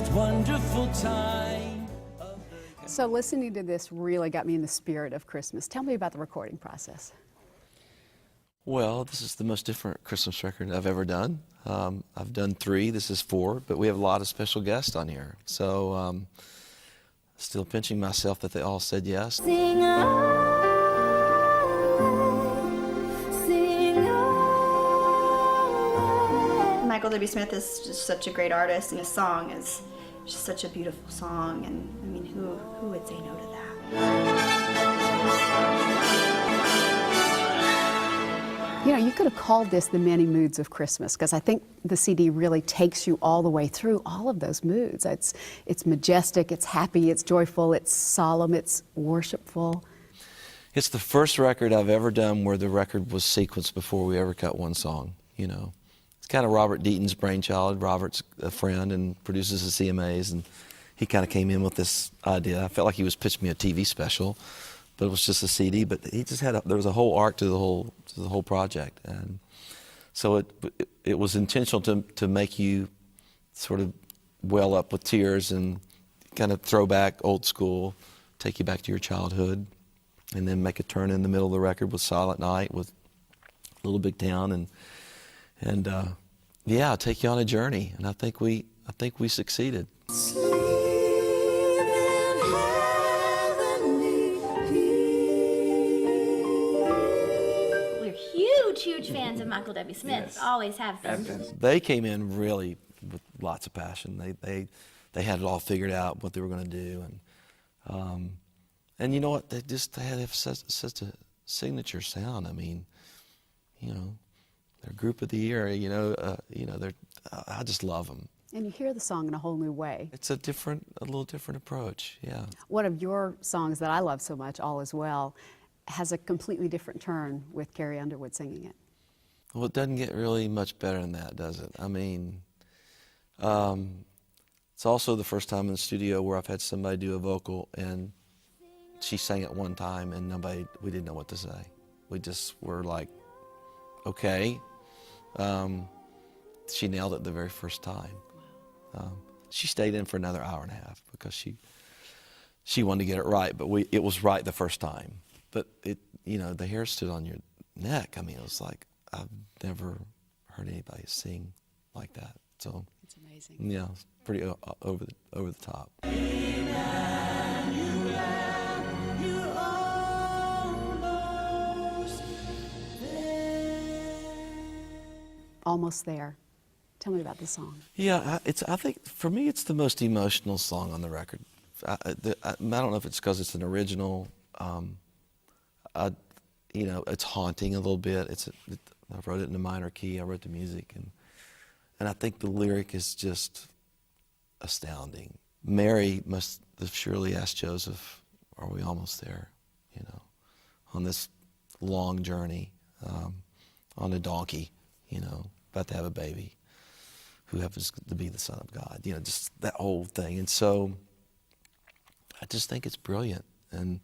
most wonderful time. So listening to this really got me in the spirit of Christmas. Tell me about the recording process. Well, this is the most different Christmas record I've ever done. I've done 3, this is 4, but we have a lot of special guests on here. So still pinching myself that they all said yes. Sing Michael W. Smith is just such a great artist, and his song is just such a beautiful song, and I mean, who would say no to that? You know, you could have called this The Many Moods of Christmas, because I think the CD really takes you all the way through all of those moods. It's majestic, it's happy, it's joyful, it's solemn, it's worshipful. It's the first record I've ever done where the record was sequenced before we ever cut one song, you know. It's kind of Robert Deaton's brainchild. Robert's a friend and produces the CMAs, and he kind of came in with this idea. I felt like he was pitching me a TV special, but it was just a CD. But he just had there was a whole art to the whole project, and so it was intentional to make you sort of well up with tears and kind of throw back old school, take you back to your childhood, and then make a turn in the middle of the record with Silent Night, with Little Big Town, and yeah, take you on a journey, and I think we succeeded. We're huge fans of Michael W. Smith. Yes. Always have been. They came in really with lots of passion. They had it all figured out what they were going to do, and you know what? They have such a signature sound. I mean, you know, they're Group of the Year. You know, I just love them. And you hear the song in a whole new way. It's a little different approach. Yeah. One of your songs that I love so much, All Is Well, has a completely different turn with Carrie Underwood singing it. Well, it doesn't get really much better than that, does it? I mean, it's also the first time in the studio where I've had somebody do a vocal and she sang it one time and we didn't know what to say. We just were like, okay. She nailed it the very first time. She stayed in for another hour and a half because she wanted to get it right, but it was right the first time. But you know, the hair stood on your neck. I mean, it was like, I've never heard anybody sing like that. So it's amazing. Yeah, it's pretty over the top. Almost There. Tell me about this song. Yeah, I think for me it's the most emotional song on the record. I don't know if it's because it's an original. You know, it's haunting a little bit. I wrote it in a minor key. I wrote the music, and I think the lyric is just astounding. Mary must have surely asked Joseph, "Are we almost there?" You know, on this long journey, on a donkey. You know, about to have a baby, who happens to be the Son of God. You know, just that whole thing. And so, I just think it's brilliant. And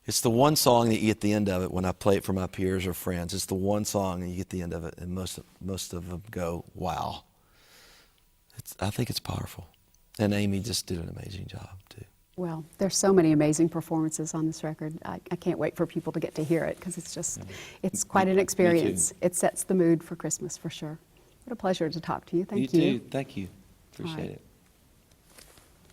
it's the one song that you get the end of it when I play it for my peers or friends. It's the one song and you get the end of it, and most of them go, "Wow." I think it's powerful. And Amy just did an amazing job too. Well, there's so many amazing performances on this record. I can't wait for people to get to hear it, because it's quite an experience. It sets the mood for Christmas for sure. What a pleasure to talk to you. Thank you. You too. Thank you. Appreciate it.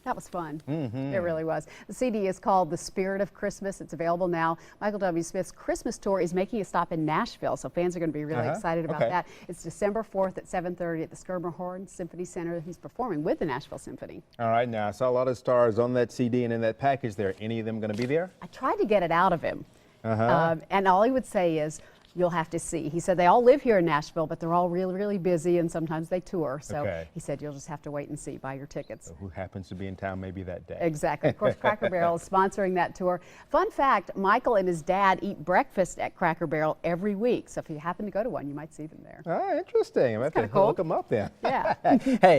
That was fun. It really was. The CD is called The Spirit of Christmas. It's available now. Michael W. Smith's Christmas tour is making a stop in Nashville, so fans are going to be really excited about that. It's December 4th at 7:30 at the Schermerhorn Symphony Center. He's performing with the Nashville Symphony. All right, now I saw a lot of stars on that CD and in that package there. Any of them going to be there? I tried to get it out of him, and all he would say is, "You'll have to see." He said they all live here in Nashville, but they're all really, really busy, and sometimes they tour. So he said you'll just have to wait and see, buy your tickets. So who happens to be in town maybe that day. Exactly. Of course, Cracker Barrel is sponsoring that tour. Fun fact, Michael and his dad eat breakfast at Cracker Barrel every week. So if you happen to go to one, you might see them there. Oh, interesting. I'm going to have to cool. look them up then. Yeah. Hey.